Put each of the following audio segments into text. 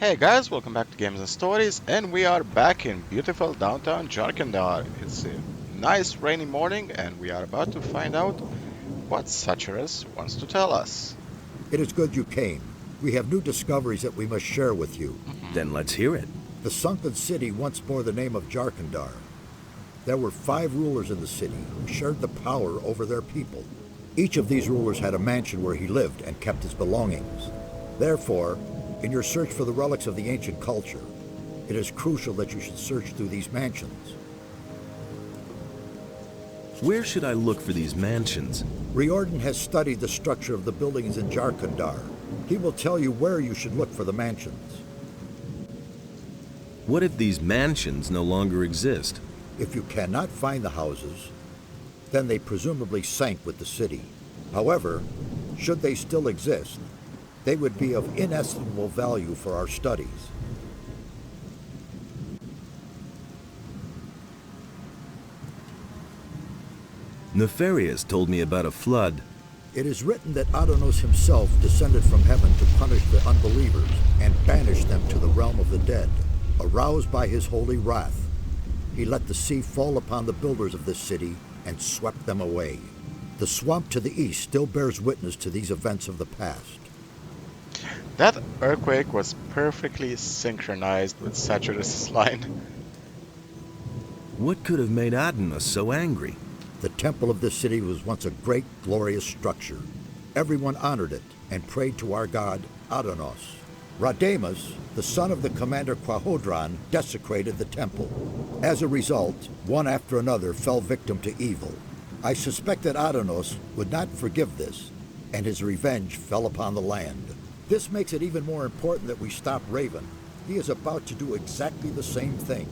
Hey guys, welcome back to Games and Stories, and we are back in beautiful downtown Jharkendar. It's a nice rainy morning, and we are about to find out what Satyrus wants to tell us. It is good you came. We have new discoveries that we must share with you. Then let's hear it. The sunken city once bore the name of Jharkendar. There were 5 rulers in the city who shared the power over their people. Each of these rulers had a mansion where he lived and kept his belongings. Therefore, in your search for the relics of the ancient culture, it is crucial that you should search through these mansions. Where should I look for these mansions? Riordan has studied the structure of the buildings in Jharkendar. He will tell you where you should look for the mansions. What if these mansions no longer exist? If you cannot find the houses, then they presumably sank with the city. However, should they still exist, they would be of inestimable value for our studies. Nefarious told me about a flood. It is written that Adonos himself descended from heaven to punish the unbelievers and banish them to the realm of the dead. Aroused by his holy wrath, he let the sea fall upon the builders of this city and swept them away. The swamp to the east still bears witness to these events of the past. That earthquake was perfectly synchronized with Satyrus' line. What could have made Adonis so angry? The temple of this city was once a great, glorious structure. Everyone honored it and prayed to our god, Adonos. Radamus, the son of the commander Quahodron, desecrated the temple. As a result, one after another fell victim to evil. I suspect that Adonos would not forgive this, and his revenge fell upon the land. This makes it even more important that we stop Raven. He is about to do exactly the same thing.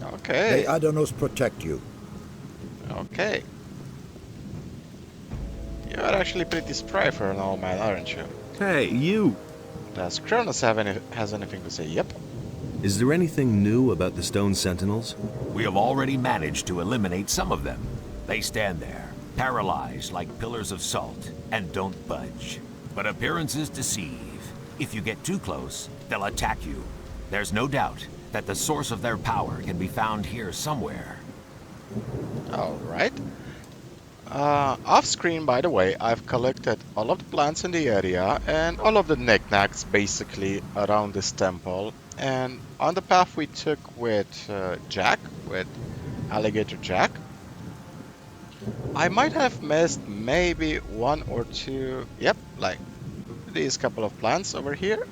Okay. May Adonos protect you. Okay. You are actually pretty spry for an old man, aren't you? Hey, you! Does Kronos has anything to say? Yep. Is there anything new about the Stone Sentinels? We have already managed to eliminate some of them. They stand there, paralyzed like pillars of salt, and don't budge. But appearances deceive. If you get too close, they'll attack you. There's no doubt that the source of their power can be found here somewhere. Alright. Off screen, by the way, I've collected all of the plants in the area and all of the knickknacks basically around this temple. And on the path we took with Jack, with Alligator Jack, I might have missed maybe 1 or 2, yep, like these couple of plants over here.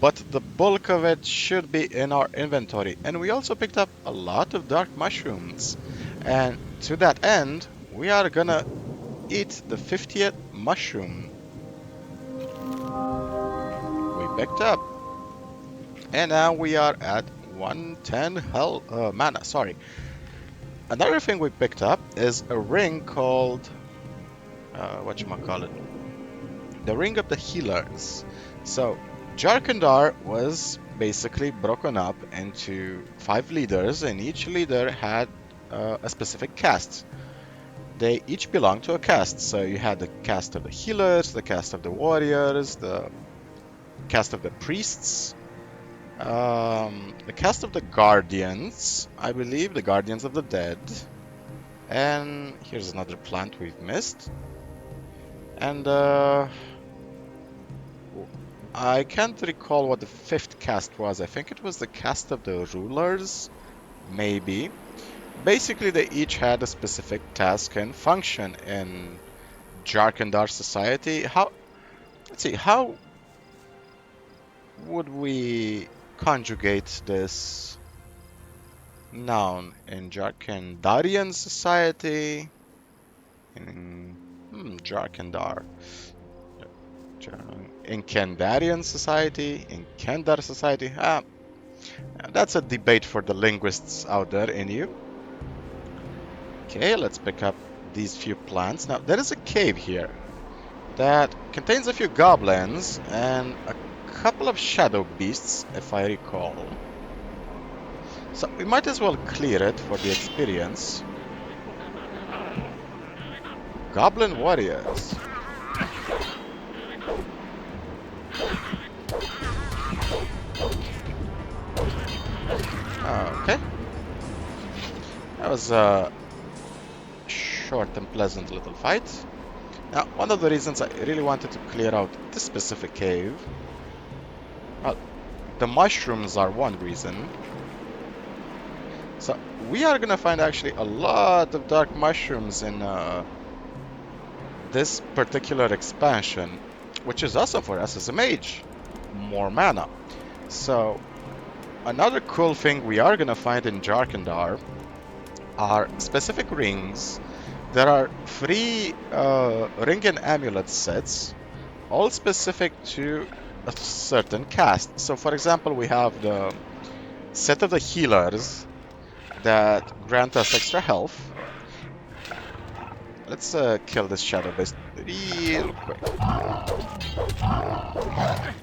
But the bulk of it should be in our inventory. And we also picked up a lot of dark mushrooms. And to that end, we are gonna eat the 50th mushroom we picked up. And now we are at 110 mana, sorry. Another thing we picked up is a ring called, whatchamacallit? The Ring of the Healers. So, Jharkendar was basically broken up into 5 leaders, and each leader had a specific caste. They each belonged to a caste. So you had the caste of the healers, the caste of the warriors, the caste of the priests, the caste of the guardians, I believe, the guardians of the dead. And here's another plant we've missed. And I can't recall what the 5th caste was. I think it was the caste of the rulers, maybe. Basically, they each had a specific task and function in Jharkendar society. Let's see, how would we conjugate this noun in Jharkendarian society? In Jharkendar. In Kendarian society, in Kendar society. That's a debate for the linguists out there in you. Okay, let's pick up these few plants. Now, there is a cave here that contains a few goblins and a couple of shadow beasts, if I recall. So we might as well clear it for the experience. Goblin warriors. was a short and pleasant little fight. Now, one of the reasons I really wanted to clear out this specific cave, well, the mushrooms are one reason. So we are gonna find actually a lot of dark mushrooms in this particular expansion, which is awesome for us as a mage. More mana. So another cool thing we are gonna find in Jharkendar are specific rings. There are 3 ring and amulet sets, all specific to a certain cast. So for example, we have the set of the healers that grant us extra health. Let's kill this shadow beast real quick. Okay.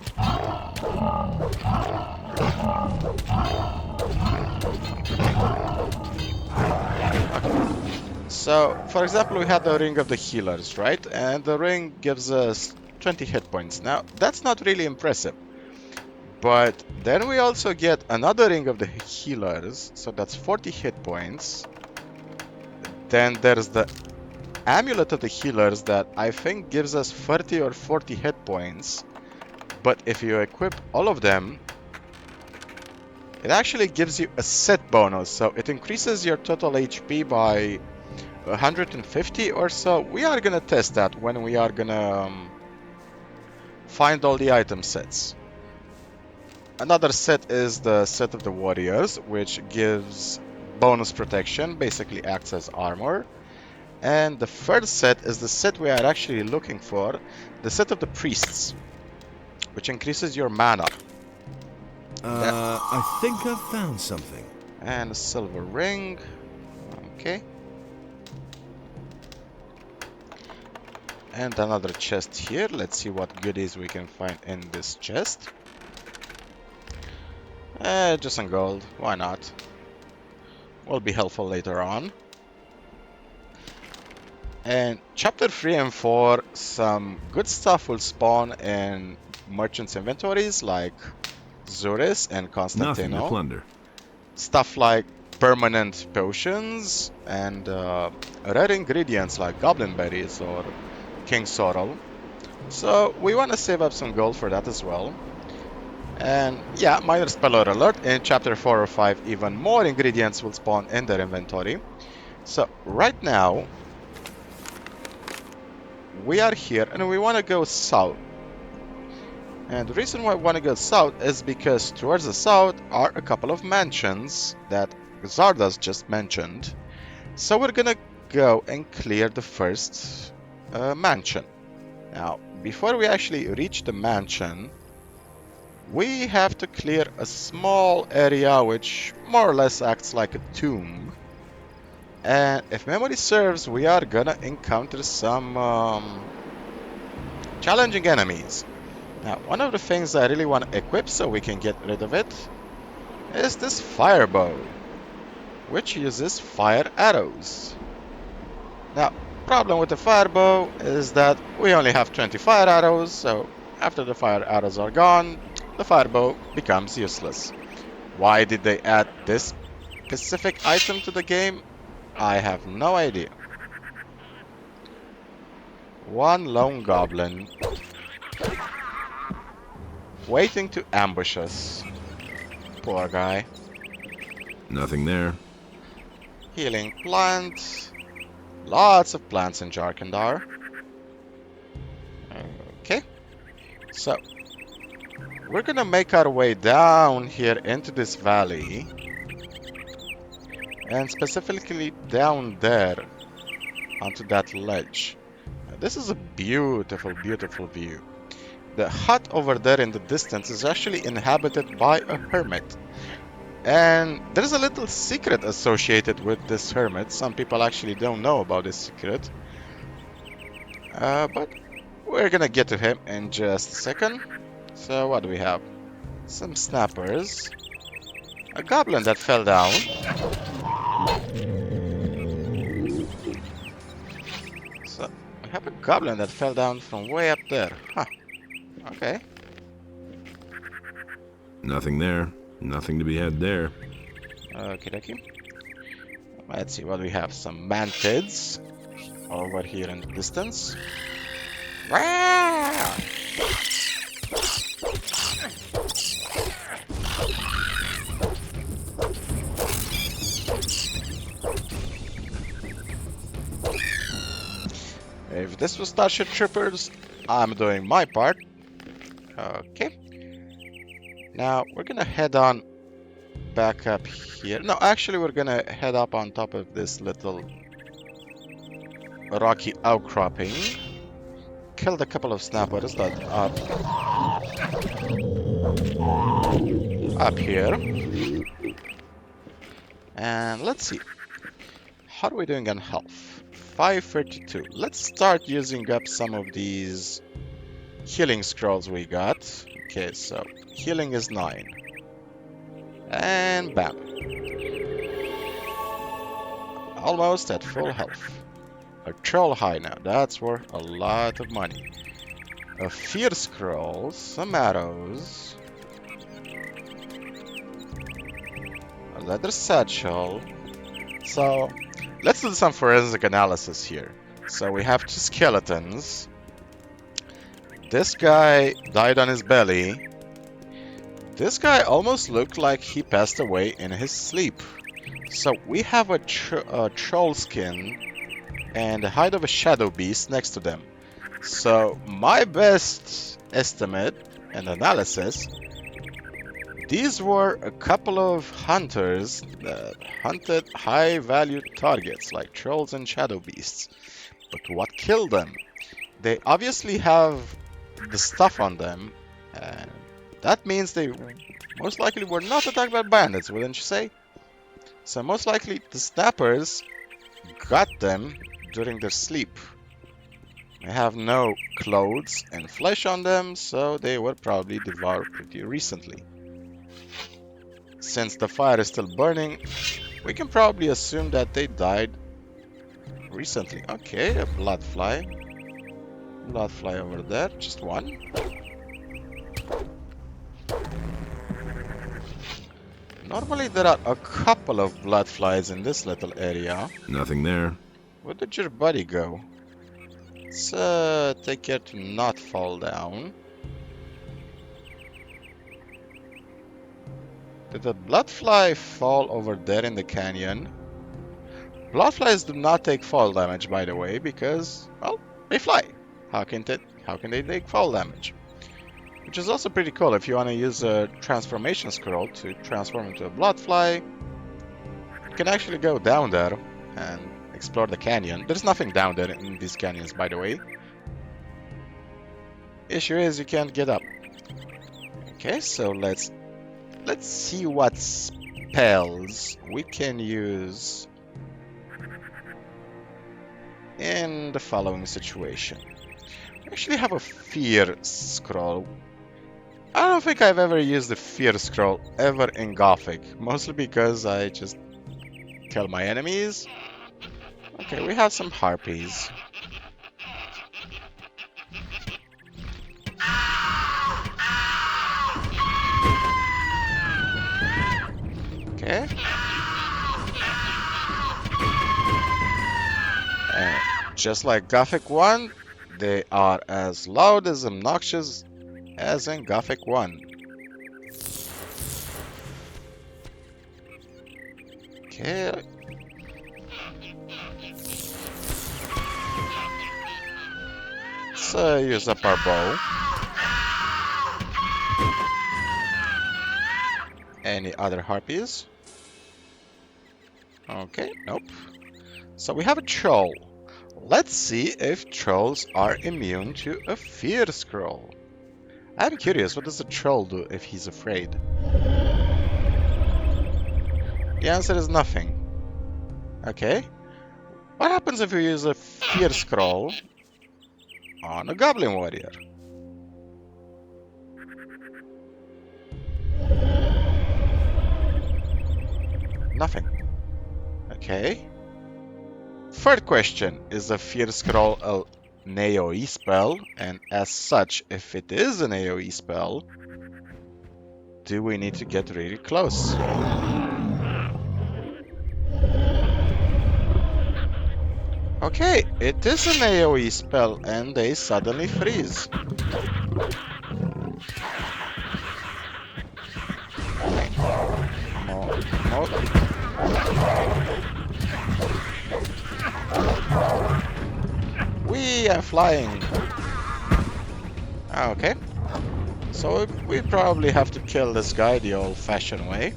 So, for example, we have the ring of the healers, right? And the ring gives us 20 hit points. Now, that's not really impressive. But then we also get another ring of the healers, so that's 40 hit points. Then there's the amulet of the healers that I think gives us 30 or 40 hit points. But if you equip all of them, it actually gives you a set bonus, so it increases your total HP by 150 or so. We are gonna test that when we are gonna find all the item sets. Another set is the set of the warriors, which gives bonus protection, basically acts as armor. And the third set is the set we are actually looking for, the set of the priests, which increases your mana. I think I've found something. And a silver ring. Okay. And another chest here. Let's see what goodies we can find in this chest. Just some gold. Why not? Will be helpful later on. And chapter 3 and 4, some good stuff will spawn in merchants' inventories like Zuris and Nothing to Constantino. plunder. Stuff like permanent potions and rare ingredients like goblin berries or king sorrel. So we want to save up some gold for that as well. And yeah, minor spoiler alert, in chapter 4 or 5 even more ingredients will spawn in their inventory. So right now we are here and we want to go south. And the reason why we want to go south is because towards the south are a couple of mansions that Zardas just mentioned. So we're gonna go and clear the first mansion. Now, before we actually reach the mansion, we have to clear a small area which more or less acts like a tomb. And if memory serves, we are gonna encounter some challenging enemies. Now, one of the things I really want to equip so we can get rid of it is this fire bow, which uses fire arrows. Now, problem with the fire bow is that we only have 20 fire arrows, so after the fire arrows are gone, the fire bow becomes useless. Why did they add this specific item to the game? I have no idea. One lone goblin waiting to ambush us. Poor guy. Nothing there. Healing plants. Lots of plants in Jharkendar. Okay. So, we're gonna make our way down here into this valley. And specifically down there onto that ledge. Now, this is a beautiful, beautiful view. The hut over there in the distance is actually inhabited by a hermit. And there's a little secret associated with this hermit. Some people actually don't know about this secret. But we're gonna get to him in just a second. So what do we have? Some snappers. A goblin that fell down. So we have a goblin that fell down from way up there. Huh. Okay. Nothing there. Nothing to be had there. Okie dokie. Let's see what we have. Some mantids over here in the distance. Wow! If this was Starship Troopers, I'm doing my part. Okay. Now we're gonna head on back up here. No, actually we're gonna head up on top of this little rocky outcropping. Killed a couple of snappers that are up here. And let's see. How are we doing on health? 532. Let's start using up some of these healing scrolls we got. Okay, so healing is 9. And bam. Almost at full health. A troll high now. That's worth a lot of money. A fear scroll, some arrows, a leather satchel. So let's do some forensic analysis here. So we have 2 skeletons. This guy died on his belly. This guy almost looked like he passed away in his sleep. So we have a troll skin and the hide of a shadow beast next to them. So my best estimate and analysis, these were a couple of hunters that hunted high value targets like trolls and shadow beasts. But what killed them? They obviously have the stuff on them, and that means they most likely were not attacked by bandits, wouldn't you say? So most likely the snappers got them during their sleep. They have no clothes and flesh on them, so they were probably devoured pretty recently. Since the fire is still burning, we can probably assume that they died recently. Okay, a blood fly. Blood fly over there, just one. Normally there are a couple of blood flies in this little area. Nothing there. Where did your buddy go? Let's take care to not fall down. Did the blood fly fall over there in the canyon? Blood flies do not take fall damage, by the way, because, well, they fly. How can they take fall damage? Which is also pretty cool. If you want to use a transformation scroll to transform into a blood fly, you can actually go down there and explore the canyon. There's nothing down there in these canyons, by the way. Issue is you can't get up. Okay, so let's see what spells we can use in the following situation. We actually have a fear scroll. I don't think I've ever used the fear scroll ever in Gothic, mostly because I just kill my enemies. Okay, we have some harpies. Okay. And just like Gothic 1, they are as loud as obnoxious as in Gothic 1. Okay. Let's use up our bow. Any other harpies? Okay, nope. So we have a troll. Let's see if trolls are immune to a fear scroll. I'm curious, what does a troll do if he's afraid? The answer is nothing. Okay. What happens if we use a fear scroll on a goblin warrior? Nothing. Okay. Third question, is the fear scroll an AoE spell? And as such, if it is an AoE spell, do we need to get really close? Okay, it is an AoE spell and they suddenly freeze. More. We are flying. Okay. So we probably have to kill this guy the old-fashioned way.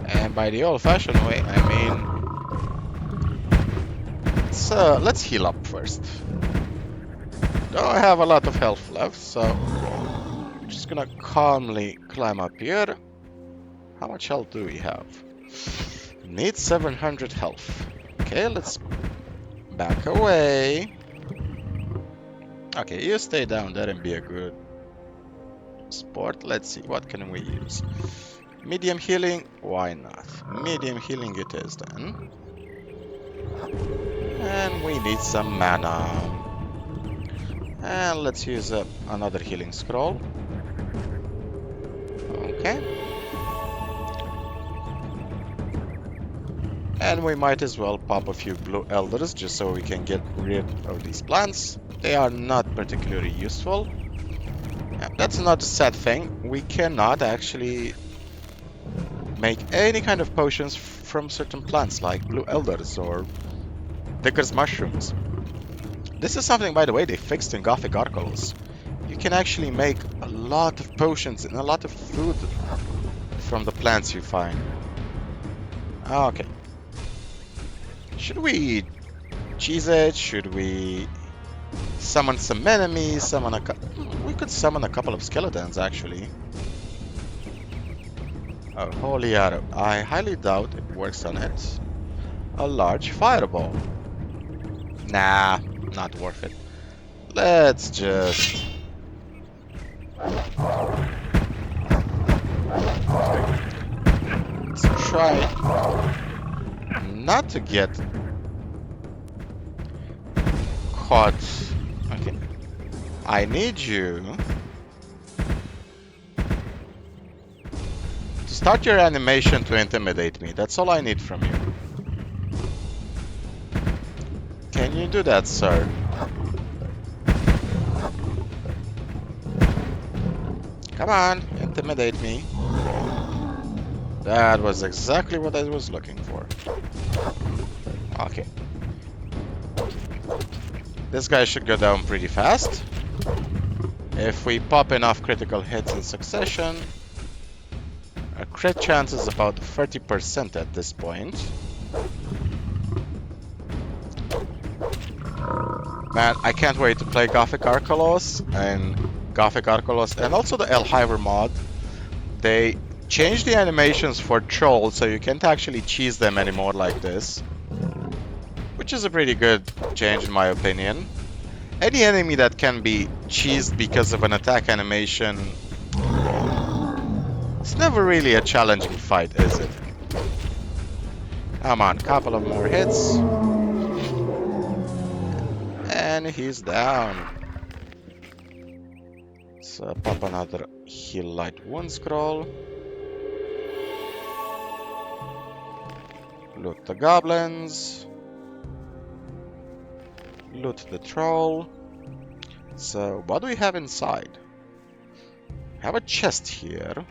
And by the old-fashioned way, I mean... let's heal up first. Don't have a lot of health left, so... I'm just gonna calmly climb up here. How much health do we have? Need 700 health. Okay, let's back away. Okay, you stay down there and be a good sport. Let's see, what can we use? Medium healing? Why not? Medium healing it is then. And we need some mana. And let's use another healing scroll. Okay. And we might as well pop a few blue elders just so we can get rid of these plants. They are not particularly useful. Yeah, that's not a sad thing. We cannot actually make any kind of potions from certain plants like blue elders or Digger's mushrooms. This is something, by the way, they fixed in Gothic Archelaus. You can actually make a lot of potions and a lot of food from the plants you find. Okay. Should we cheese it? Should we summon some enemies? We could summon a couple of skeletons, actually. Oh, holy arrow. I highly doubt it works on it. A large fireball. Nah, not worth it. Let's just... let's try not to get caught. Okay. I need you to start your animation to intimidate me. That's all I need from you. Can you do that, sir? Come on, intimidate me. That was exactly what I was looking for. Okay. This guy should go down pretty fast. If we pop enough critical hits in succession, our crit chance is about 30% at this point. Man, I can't wait to play Gothic Archelaus and also the Elhiver mod. They changed the animations for trolls so you can't actually cheese them anymore like this, which is a pretty good change in my opinion. Any enemy that can be cheesed because of an attack animation, it's never really a challenging fight, is it? Come on, couple of more hits. And he's down. So pop another heal light wound scroll. Loot the goblins. Loot the troll. So what do we have inside? We have a chest here.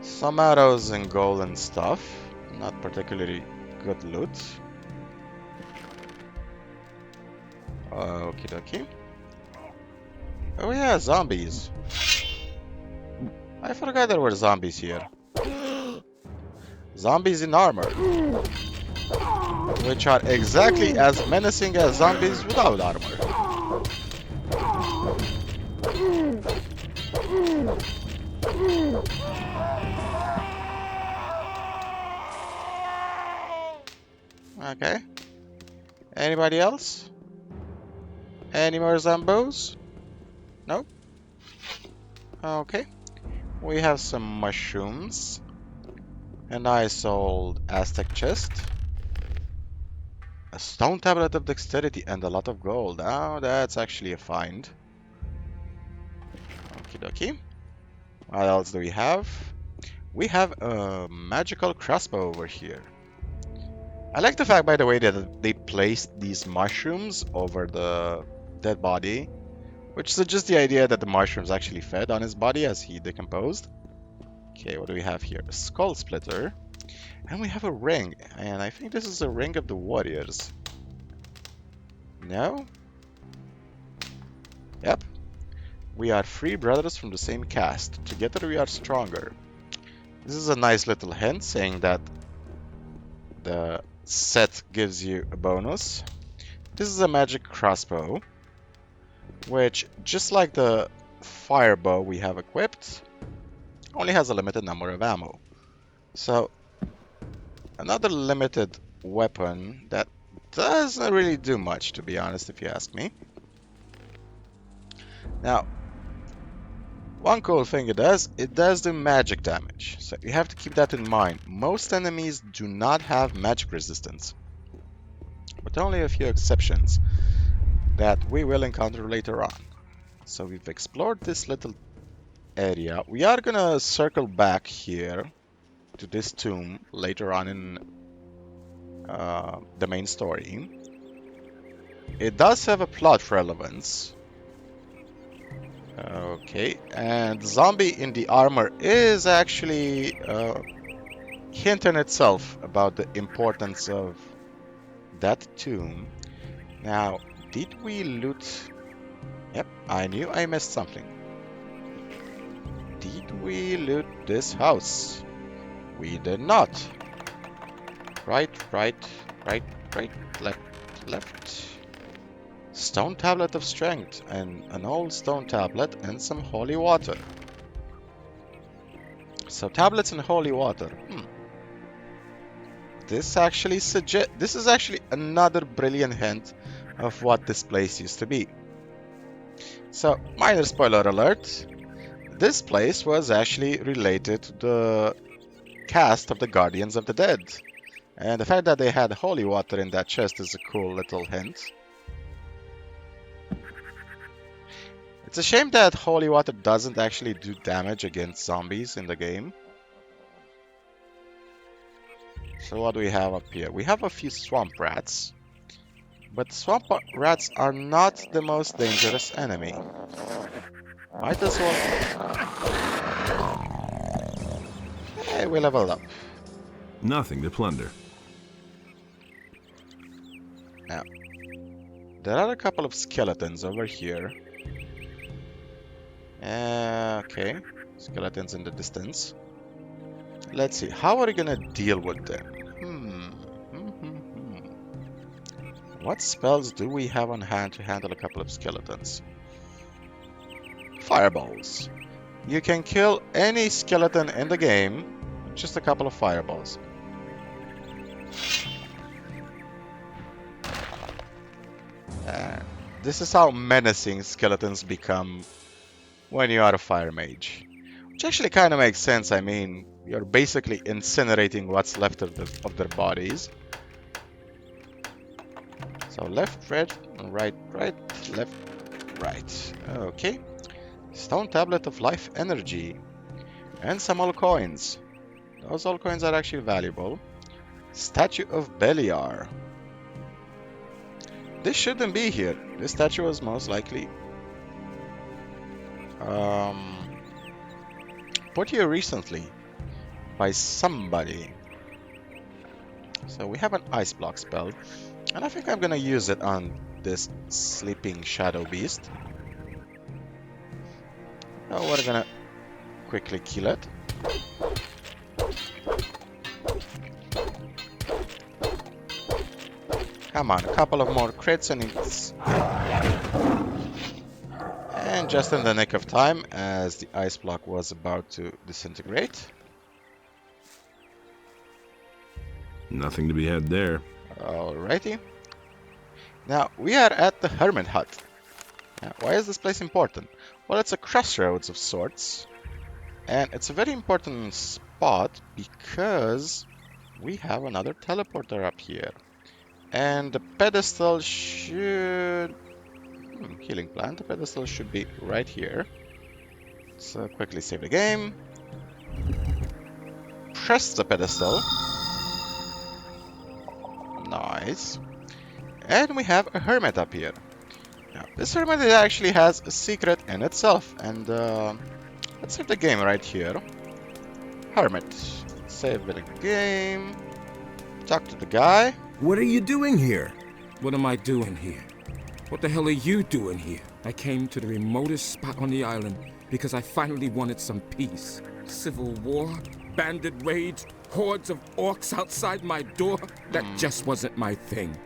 Some arrows and gold and stuff. Not particularly good loot. Okie dokie. Oh yeah, zombies. I forgot there were zombies here. Zombies in armor. Which are exactly as menacing as zombies without armor. Okay. Anybody else? Any more zombos? Nope. Okay. We have some mushrooms. A nice old Aztec chest. A stone tablet of dexterity and a lot of gold. Oh, that's actually a find. Okie dokie. What else do we have? We have a magical crossbow over here. I like the fact, by the way, that they placed these mushrooms over the dead body, which suggests the idea that the mushrooms actually fed on his body as he decomposed. Okay, what do we have here? A skull splitter. And we have a ring, and I think this is a ring of the warriors. No? Yep. We are three brothers from the same caste. Together we are stronger. This is a nice little hint saying that the set gives you a bonus. This is a magic crossbow, which, just like the fire bow we have equipped, only has a limited number of ammo. So, another limited weapon that doesn't really do much, to be honest, if you ask me. Now, one cool thing it does do magic damage, so you have to keep that in mind. Most enemies do not have magic resistance, but only a few exceptions that we will encounter later on. So we've explored this little area. We are gonna circle back here to this tomb later on in the main story. It does have a plot relevance. Okay, and the zombie in the armor is actually a hint in itself about the importance of that tomb. Now, did we loot? Yep, I knew I missed something. Did we loot this house? We did not. Right, left. Stone tablet of strength, and an old stone tablet, and some holy water. So tablets and holy water. This is actually another brilliant hint of what this place used to be. So, minor spoiler alert. This place was actually related to the cast of the Guardians of the Dead. And the fact that they had holy water in that chest is a cool little hint. It's a shame that holy water doesn't actually do damage against zombies in the game. So what do we have up here? We have a few swamp rats. But swamp rats are not the most dangerous enemy. Might as well... Hey, we leveled up. Nothing to plunder. Now, there are a couple of skeletons over here. Okay, skeletons in the distance. Let's see, how are we gonna deal with them? What spells do we have on hand to handle a couple of skeletons? Fireballs. You can kill any skeleton in the game with just a couple of fireballs. This is how menacing skeletons become when you are a fire mage. Which actually kind of makes sense. I mean, you're basically incinerating what's left of their bodies. So left, right, left, right. Okay. Stone tablet of life energy. And some old coins. Those old coins are actually valuable. Statue of Beliar. This shouldn't be here. This statue was most likely put here recently by somebody. So we have an ice block spell, and I think I'm gonna use it on this sleeping shadow beast. Oh, we're gonna quickly kill it. Come on, a couple of more crits and it's... And just in the nick of time, as the ice block was about to disintegrate. Nothing to be had there. Alrighty. Now, we are at the hermit hut. Now, why is this place important? Well, it's a crossroads of sorts. And it's a very important spot because we have another teleporter up here. And the pedestal should... healing plant. The pedestal should be right here. Let's quickly save the game. Press the pedestal. Nice. And we have a hermit up here. Now, this hermit actually has a secret in itself. And let's save the game right here. Hermit. Save the game. Talk to the guy. What are you doing here? What am I doing here? What the hell are you doing here? I came to the remotest spot on the island because I finally wanted some peace. Civil war, bandit raids, hordes of orcs outside my door. That just wasn't my thing.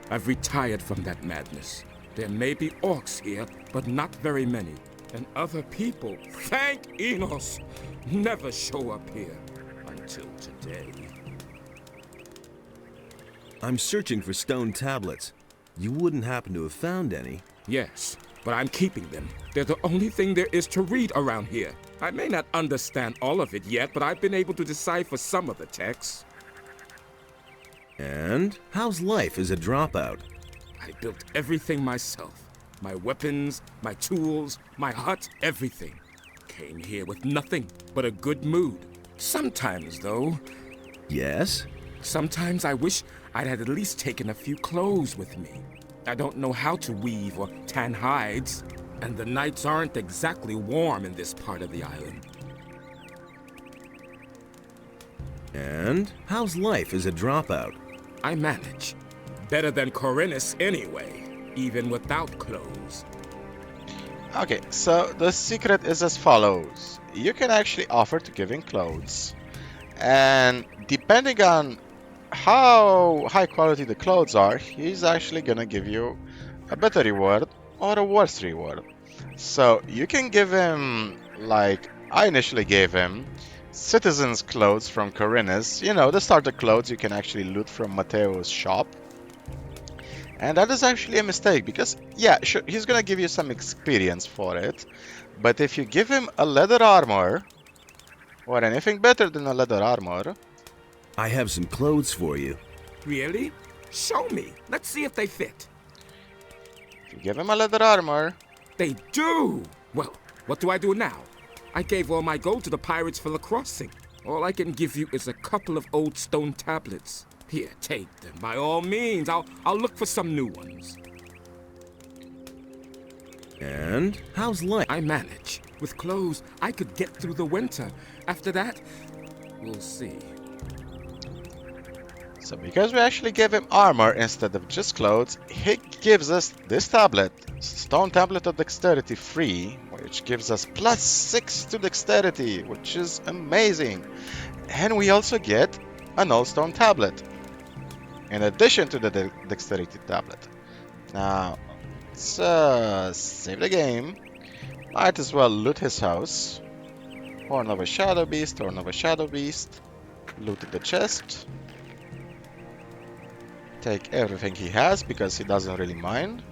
I've retired from that madness. There may be orcs here, but not very many. And other people, thank Enos, never show up here until today. I'm searching for stone tablets. You wouldn't happen to have found any? Yes, but I'm keeping them. They're the only thing there is to read around here. I may not understand all of it yet, but I've been able to decipher some of the texts. And how's life as a dropout? I built everything myself. My weapons, my tools, my hut, everything. Came here with nothing but a good mood. Sometimes, though, Yes? sometimes I wish I'd had at least taken a few clothes with me. I don't know how to weave or tan hides, and the nights aren't exactly warm in this part of the island. And how's life as a dropout? I manage. Better than Corinus anyway, even without clothes. Okay, so the secret is as follows. You can actually offer to give him clothes. And depending on how high quality the clothes are, he's actually gonna give you a better reward or a worse reward. So you can give him, like I initially gave him, citizens' clothes from Corinus. You know, the starter clothes you can actually loot from Matteo's shop. And that is actually a mistake because, yeah, sure, he's gonna give you some experience for it. But if you give him a leather armor, or anything better than a leather armor, I have some clothes for you. Really? Show me. Let's see if they fit. if you give him a leather armor, They do! Well, what do I do now? I gave all my gold to the pirates for the crossing. All I can give you is a couple of old stone tablets. Here, take them. By all means, I'll look for some new ones. And how's life? I manage. With clothes, I could get through the winter. After that, we'll see. so because we actually gave him armor instead of just clothes, he gives us this tablet, Stone Tablet of Dexterity free, which gives us +6 to Dexterity, which is amazing. And we also get an Old Stone Tablet, in addition to the Dexterity Tablet. Now, let's save the game. Might as well loot his house. Horn of a Shadow Beast, Horn of a Shadow Beast. Looted the chest. Take everything he has because he doesn't really mind.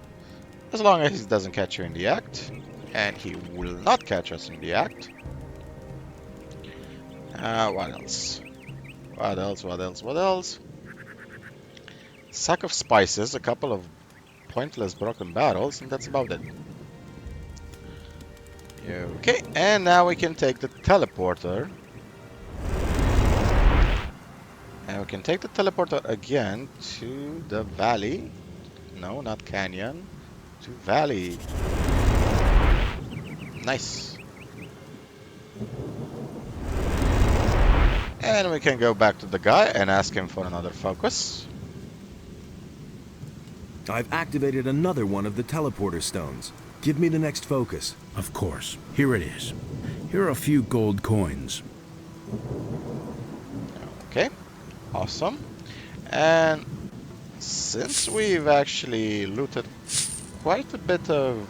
As long as he doesn't catch you in the act. And he will not catch us in the act. What else? What else? What else? What else? Sack of spices, a couple of pointless broken barrels, and that's about it. Okay, and now we can take the teleporter. And we can take the teleporter again to the valley. No, not canyon. To valley. Nice. And we can go back to the guy and ask him for another focus. I've activated another one of the teleporter stones. Give me the next focus. Of course. Here it is. Here are a few gold coins. Okay, awesome. And since we've actually looted quite a bit of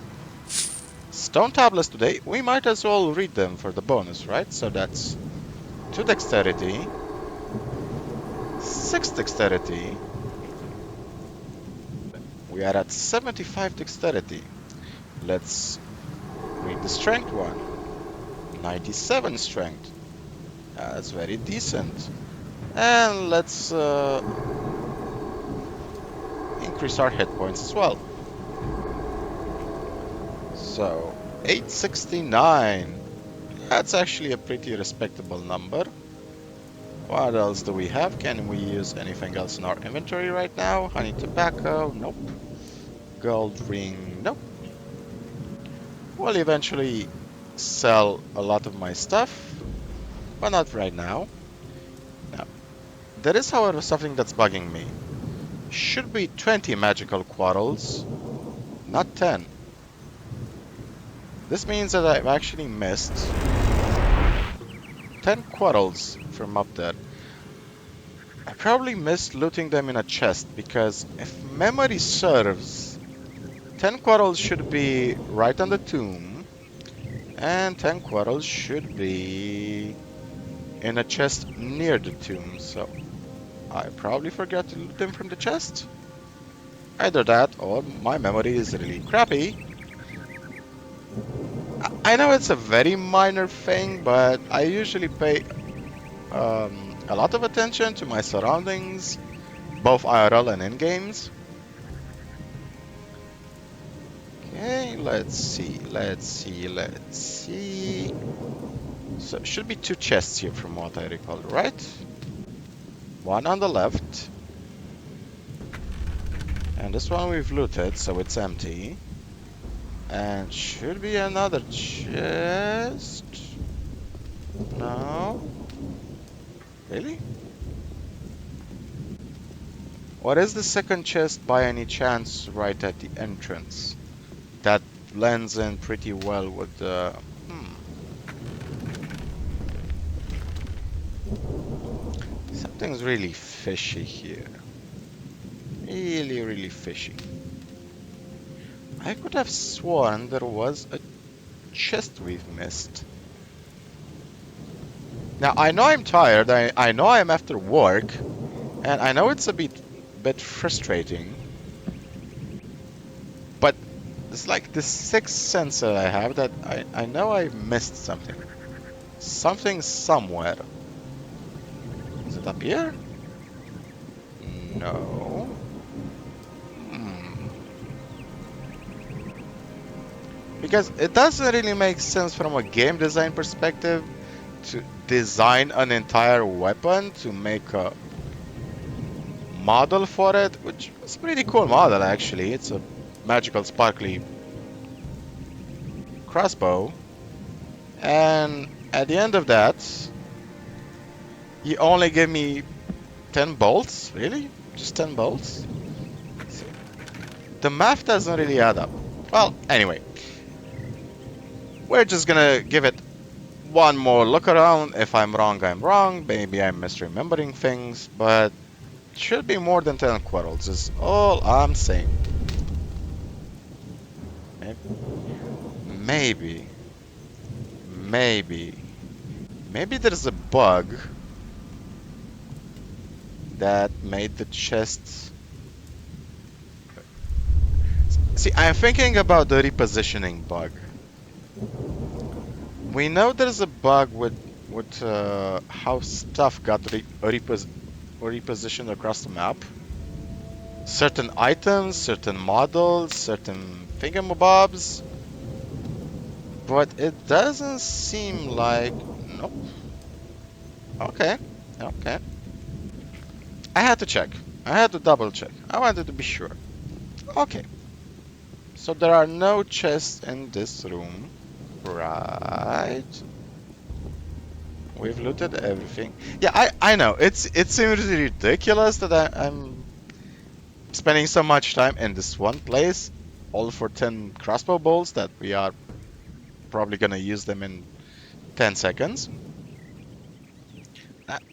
stone tablets today, we might as well read them for the bonus, right? So that's 2 dexterity, 6 dexterity. We are at 75 dexterity. Let's read the strength one. 97 strength. That's very decent. And let's increase our hit points as well. So 869. That's actually a pretty respectable number. What else do we have? Can we use anything else in our inventory right now? Honey tobacco? Nope. Gold ring? Nope. We'll eventually sell a lot of my stuff, but not right now. Now, there is, however, something that's bugging me. Should be 20 magical quarrels, not 10. This means that I've actually missed 10 quarrels from up there. I probably missed looting them in a chest, because if memory serves, 10 quarrels should be right on the tomb, and 10 quarrels should be in a chest near the tomb, so I probably forgot to loot them from the chest. Either that, or my memory is really crappy. I know it's a very minor thing, but I usually pay a lot of attention to my surroundings, both IRL and in games. Okay, let's see. So it should be 2 chests here from what I recall, right? One on the left. And this one we've looted, so it's empty. And should be another chest. No. Really? What is the second chest by any chance right at the entrance? That blends in pretty well with the... Something's really fishy here. Really fishy. I could have sworn there was a chest we've missed. Now, I know I'm tired, I know I'm after work, and I know it's a bit frustrating. But it's like this sixth sense that I have that I know I missed something. Something somewhere. Is it up here? No. Because it doesn't really make sense from a game design perspective to design an entire weapon to make a model for it, which is a pretty cool model actually. It's a magical sparkly crossbow, and at the end of that you only give me 10 bolts? Really? Just 10 bolts? The math doesn't really add up. Well, anyway, we're just gonna give it one more look around. If I'm wrong, I'm wrong. Maybe I'm misremembering things, but it should be more than 10 quarrels is all I'm saying. Maybe there's a bug that made the chest... See, I'm thinking about the repositioning bug. We know there's a bug with how stuff got repositioned across the map. Certain items, certain models, certain thingamabobs. But it doesn't seem like... Nope. Okay. I had to check. I had to double check. I wanted to be sure. Okay. So there are no chests in this room. Right. We've looted everything. Yeah, I know. It seems ridiculous that I'm spending so much time in this one place, all for 10 crossbow bolts that we are probably gonna use them in 10 seconds.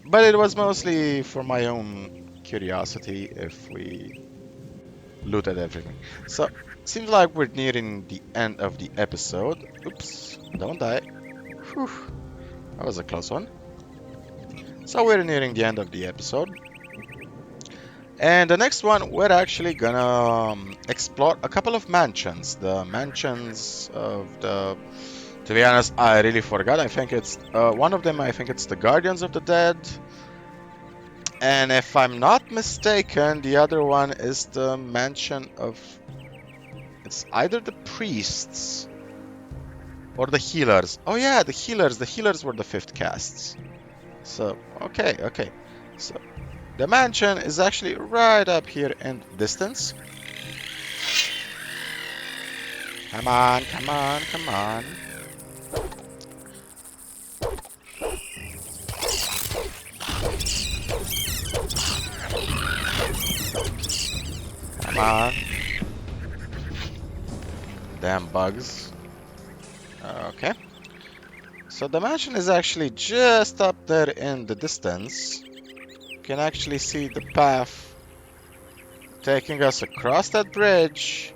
But it was mostly for my own curiosity if we looted everything. So, seems like we're nearing the end of the episode. Oops, don't die. Whew, that was a close one. So we're nearing the end of the episode. And the next one, we're actually gonna explore a couple of mansions. The mansions of the... To be honest, I really forgot. I think it's... one of them, I think it's the Guardians of the Dead. And if I'm not mistaken, the other one is the mansion of... It's either the priests or the healers. Oh yeah, the healers. The healers were the 5th casts. So, okay, okay. So, the mansion is actually right up here in the distance. Come on, come on, come on. Come on. Damn bugs. Okay. So the mansion is actually just up there in the distance. You can actually see the path taking us across that bridge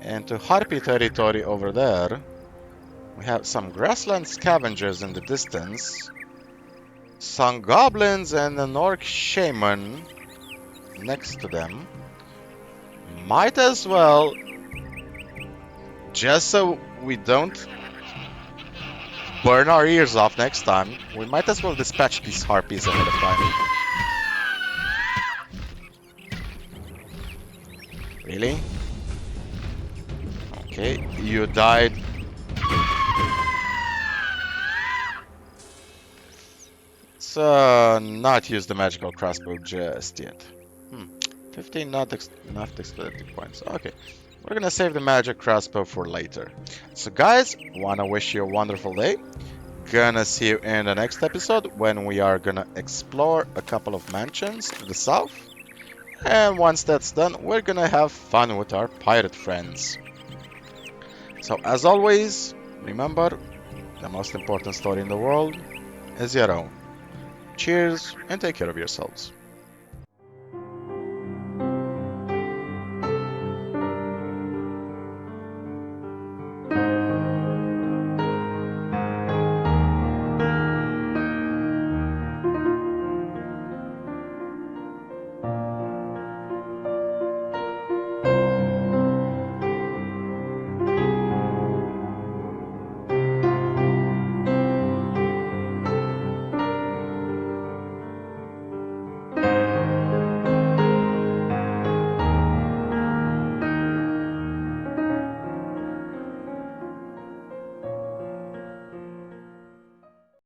into Harpy territory over there. We have some grassland scavengers in the distance. Some goblins and an orc shaman next to them. Might as well, just so we don't burn our ears off next time, we might as well dispatch these harpies ahead of time. Really? Okay, you died. So, not use the magical crossbow just yet. 15 not enough explosive points. Okay, we're gonna save the magic crossbow for later. So guys, wanna wish you a wonderful day. Gonna see you in the next episode when we are gonna explore a couple of mansions to the south. And once that's done, we're gonna have fun with our pirate friends. So as always, remember, the most important story in the world is your own. Cheers and take care of yourselves.